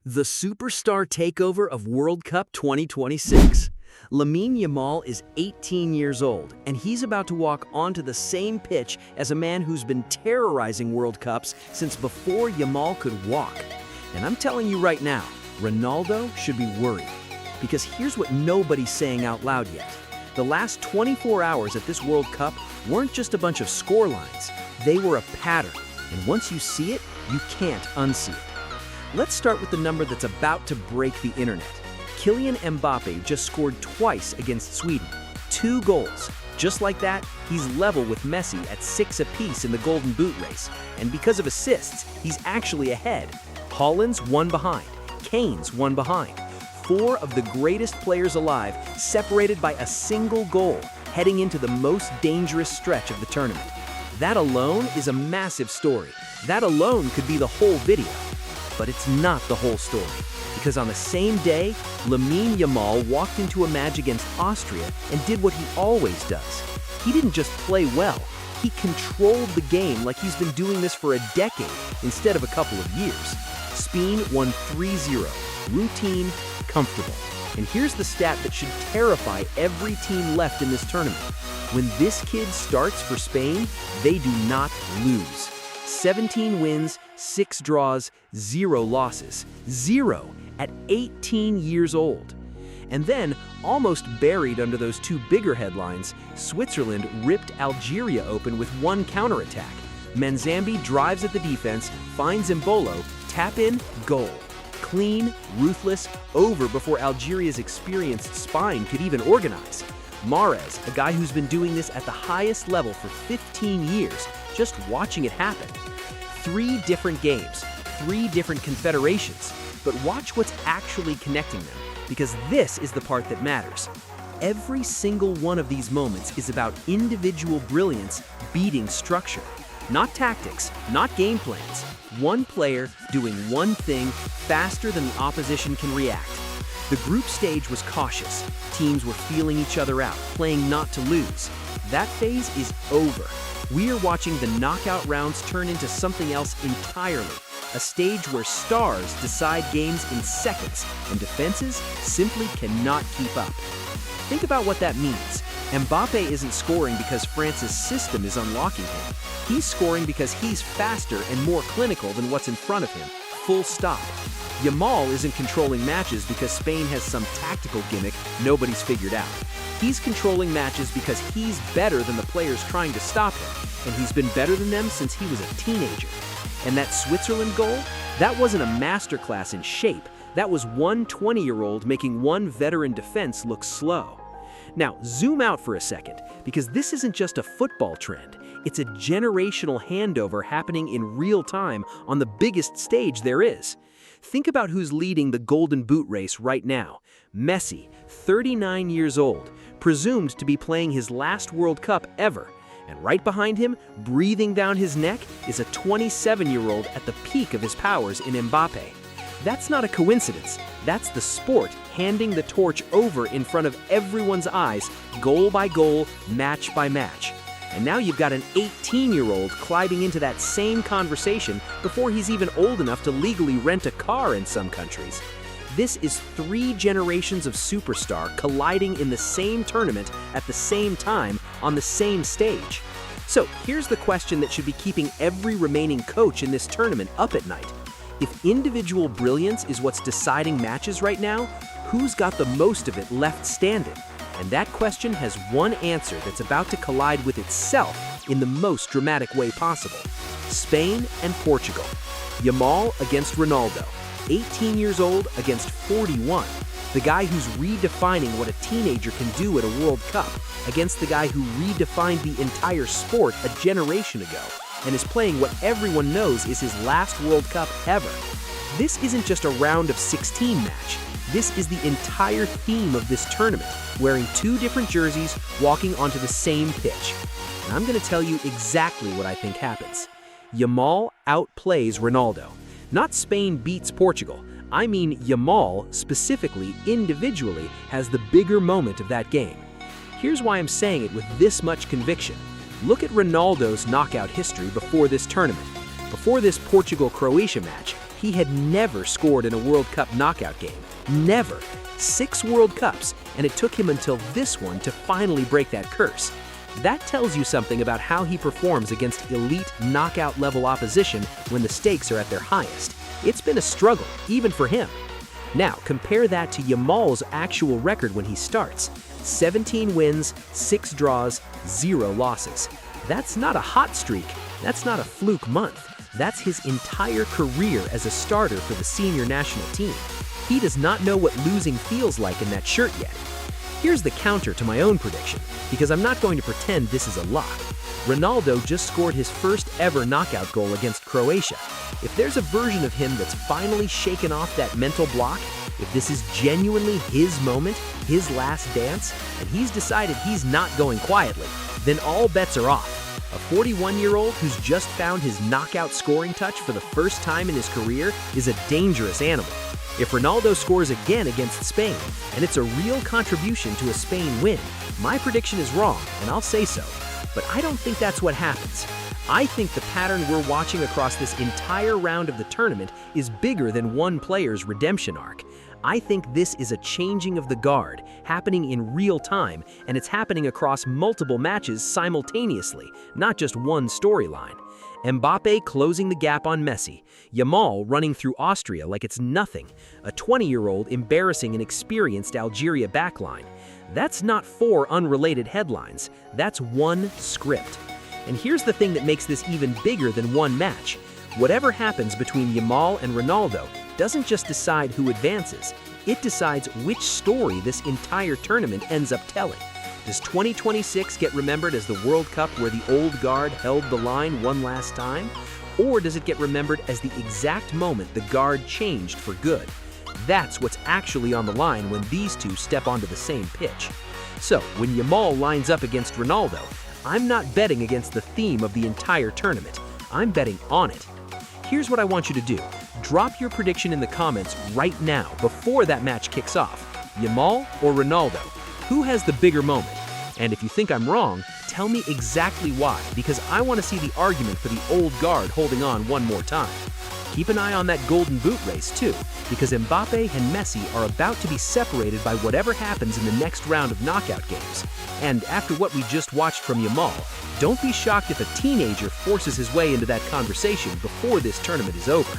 The superstar takeover of World Cup 2026. Lamine Yamal is 18 years old, and he's about to walk onto the same pitch as a man who's been terrorizing World Cups since before Yamal could walk. And I'm telling you right now, Ronaldo should be worried. Because here's what nobody's saying out loud yet. The last 24 hours at this World Cup weren't just a bunch of score lines. They were a pattern, and once you see it, you can't unsee it. Let's start with the number that's about to break the internet. Kylian Mbappé just scored twice against Sweden. 2 goals. Just like that, he's level with Messi at 6 apiece in the Golden Boot race. And because of assists, he's actually ahead. Haaland's 1 behind. Kane's 1 behind. 4 of the greatest players alive separated by a single goal, heading into the most dangerous stretch of the tournament. That alone is a massive story. That alone could be the whole video. But it's not the whole story, because on the same day, Lamine Yamal walked into a match against Austria and did what he always does. He didn't just play well, he controlled the game like he's been doing this for a decade instead of a couple of years. Spain won 3-0, routine, comfortable. And here's the stat that should terrify every team left in this tournament. When this kid starts for Spain, they do not lose. 17 wins, 6 draws, 0 losses. 0 at 18 years old. And then, almost buried under those 2 bigger headlines, Switzerland ripped Algeria open with 1 counterattack. Manzambi drives at the defense, finds Mbolo, tap in, goal. Clean, ruthless, over before Algeria's experienced spine could even organize. Mahrez, a guy who's been doing this at the highest level for 15 years, just watching it happen. 3 different games, 3 different confederations, but watch what's actually connecting them, because this is the part that matters. Every single one of these moments is about individual brilliance beating structure. Not tactics, not game plans. One player doing one thing faster than the opposition can react. The group stage was cautious. Teams were feeling each other out, playing not to lose. That phase is over. We are watching the knockout rounds turn into something else entirely. A stage where stars decide games in seconds, and defenses simply cannot keep up. Think about what that means. Mbappé isn't scoring because France's system is unlocking him. He's scoring because he's faster and more clinical than what's in front of him. Full stop. Yamal isn't controlling matches because Spain has some tactical gimmick nobody's figured out. He's controlling matches because he's better than the players trying to stop him, and he's been better than them since he was a teenager. And that Switzerland goal? That wasn't a masterclass in shape. That was one 20-year-old making one veteran defense look slow. Now, zoom out for a second, because this isn't just a football trend. It's a generational handover happening in real time on the biggest stage there is. Think about who's leading the Golden Boot race right now. Messi, 39 years old, presumed to be playing his last World Cup ever. And right behind him, breathing down his neck, is a 27-year-old at the peak of his powers in Mbappé. That's not a coincidence. That's the sport handing the torch over in front of everyone's eyes, goal by goal, match by match. And now you've got an 18-year-old climbing into that same conversation before he's even old enough to legally rent a car in some countries. This is 3 generations of superstar colliding in the same tournament at the same time on the same stage. So here's the question that should be keeping every remaining coach in this tournament up at night. If individual brilliance is what's deciding matches right now, who's got the most of it left standing? And that question has one answer that's about to collide with itself in the most dramatic way possible. Spain and Portugal. Yamal against Ronaldo. 18 years old against 41. The guy who's redefining what a teenager can do at a World Cup against the guy who redefined the entire sport a generation ago and is playing what everyone knows is his last World Cup ever. This isn't just a round of 16 match. This is the entire theme of this tournament, wearing 2 different jerseys, walking onto the same pitch. And I'm going to tell you exactly what I think happens. Yamal outplays Ronaldo. Not Spain beats Portugal. I mean Yamal, specifically, individually, has the bigger moment of that game. Here's why I'm saying it with this much conviction. Look at Ronaldo's knockout history before this tournament. Before this Portugal-Croatia match, He had never scored in a World Cup knockout game. Never. 6 World Cups, and it took him until this one to finally break that curse. That tells you something about how he performs against elite knockout-level opposition when the stakes are at their highest. It's been a struggle, even for him. Now, compare that to Yamal's actual record when he starts. 17 wins, 6 draws, 0 losses. That's not a hot streak. That's not a fluke month. That's his entire career as a starter for the senior national team. He does not know what losing feels like in that shirt yet. Here's the counter to my own prediction, because I'm not going to pretend this is a lock. Ronaldo just scored his first ever knockout goal against Croatia. If there's a version of him that's finally shaken off that mental block, if this is genuinely his moment, his last dance, and he's decided he's not going quietly, then all bets are off. A 41-year-old who's just found his knockout scoring touch for the first time in his career is a dangerous animal. If Ronaldo scores again against Spain, and it's a real contribution to a Spain win, my prediction is wrong, and I'll say so. But I don't think that's what happens. I think the pattern we're watching across this entire round of the tournament is bigger than one player's redemption arc. I think this is a changing of the guard, happening in real time, and it's happening across multiple matches simultaneously, not just one storyline. Mbappé closing the gap on Messi, Yamal running through Austria like it's nothing, a 20-year-old embarrassing an experienced Algeria backline. That's not 4 unrelated headlines, that's one script. And here's the thing that makes this even bigger than one match. Whatever happens between Yamal and Ronaldo doesn't just decide who advances, it decides which story this entire tournament ends up telling. Does 2026 get remembered as the World Cup where the old guard held the line one last time? Or does it get remembered as the exact moment the guard changed for good? That's what's actually on the line when these two step onto the same pitch. So, when Yamal lines up against Ronaldo, I'm not betting against the theme of the entire tournament. I'm betting on it. Here's what I want you to do. Drop your prediction in the comments right now before that match kicks off. Yamal or Ronaldo? Who has the bigger moment? And if you think I'm wrong, tell me exactly why, because I want to see the argument for the old guard holding on one more time. Keep an eye on that golden boot race too, because Mbappé and Messi are about to be separated by whatever happens in the next round of knockout games. And after what we just watched from Yamal, don't be shocked if a teenager forces his way into that conversation before this tournament is over.